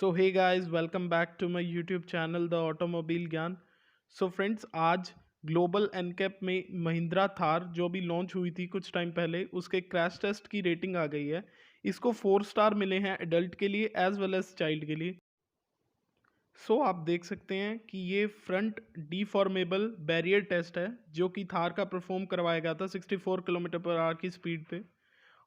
So hey guys, welcome back to my YouTube channel the automobile Gyan. So friends, आज global NCAP में महिंद्रा थार जो भी launch हुई थी कुछ टाइम पहले, उसके क्रैश टेस्ट की रेटिंग आ गई है। इसको 4 स्टार मिले हैं एडल्ट के लिए एज वेल एज चाइल्ड के लिए। सो आप देख सकते हैं कि ये फ्रंट डीफॉर्मेबल बैरियर टेस्ट है जो कि थार का परफॉर्म करवाया गया था 64 किलोमीटर पर आवर की स्पीड पे।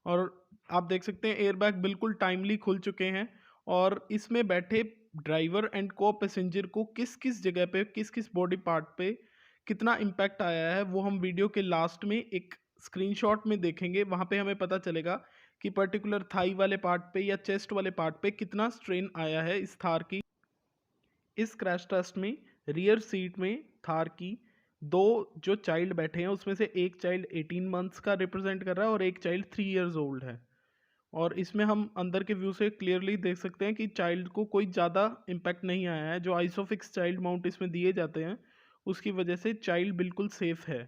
और आप देख सकते हैं एयरबैग बिल्कुल टाइमली खुल चुके हैं। और इसमें बैठे ड्राइवर एंड को पैसेंजर को किस किस जगह पे, किस किस बॉडी पार्ट पे कितना इम्पैक्ट आया है, वो हम वीडियो के लास्ट में एक स्क्रीनशॉट में देखेंगे। वहाँ पे हमें पता चलेगा कि पर्टिकुलर थाई वाले पार्ट पे या चेस्ट वाले पार्ट पे कितना स्ट्रेन आया है इस थार की। इस क्रैश टेस्ट में रियर सीट में थार की दो जो चाइल्ड बैठे हैं उसमें से एक चाइल्ड 18 मंथ्स का रिप्रेजेंट कर रहा है और एक चाइल्ड 3 इयर्स ओल्ड है। और इसमें हम अंदर के व्यू से क्लियरली देख सकते हैं कि चाइल्ड को कोई ज़्यादा इम्पैक्ट नहीं आया है। जो आइसोफिक्स चाइल्ड माउंट इसमें दिए जाते हैं उसकी वजह से चाइल्ड बिल्कुल सेफ है।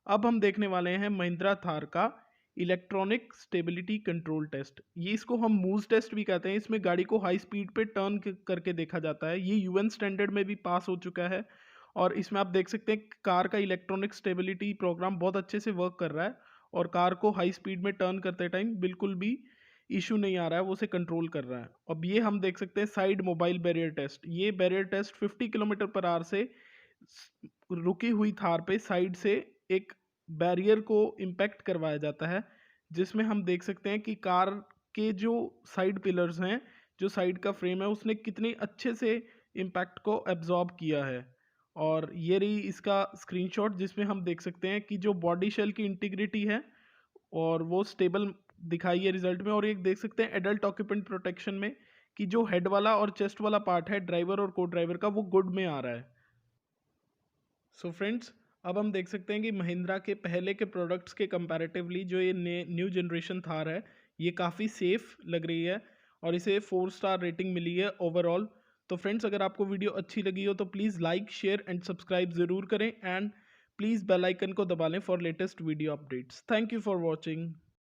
अब हम देखने वाले हैं महिंद्रा थार का इलेक्ट्रॉनिक स्टेबिलिटी कंट्रोल टेस्ट। ये इसको हम मूव टेस्ट भी कहते हैं। इसमें गाड़ी को हाई स्पीड पे टर्न करके देखा जाता है। ये यूएन स्टैंडर्ड में भी पास हो चुका है। और इसमें आप देख सकते हैं कार का इलेक्ट्रॉनिक स्टेबिलिटी प्रोग्राम बहुत अच्छे से वर्क कर रहा है और कार को हाई स्पीड में टर्न करते टाइम बिल्कुल भी इशू नहीं आ रहा है, वो उसे कंट्रोल कर रहा है। अब ये हम देख सकते हैं साइड मोबाइल बैरियर टेस्ट। ये barrier test 50 kilometre per hour से रुकी हुई थार पे साइड से एक बैरियर को इम्पैक्ट करवाया जाता है, जिसमें हम देख सकते हैं कि कार के जो साइड पिलर्स हैं, जो साइड का फ्रेम है, उसने कितनी अच्छे से इम्पैक्ट को एब्जॉर्ब किया है। और ये रही इसका स्क्रीनशॉट जिसमें हम देख सकते हैं कि जो बॉडी शेल की इंटीग्रिटी है और वो स्टेबल दिखाई है रिजल्ट में। और एक देख सकते हैं एडल्ट ऑक्यूपेंट प्रोटेक्शन में कि जो हेड वाला और चेस्ट वाला पार्ट है ड्राइवर और को ड्राइवर का, वो गुड में आ रहा है। सो फ्रेंड्स, अब हम देख सकते हैं कि महिंद्रा के पहले के प्रोडक्ट्स के कंपैरेटिवली जो ये न्यू जनरेशन थार है, ये काफ़ी सेफ लग रही है और इसे 4 स्टार रेटिंग मिली है ओवरऑल। तो फ्रेंड्स, अगर आपको वीडियो अच्छी लगी हो तो please like, share and subscribe ज़रूर करें एंड प्लीज़ बेल आइकन को दबा लें for latest video updates. Thank you for watching.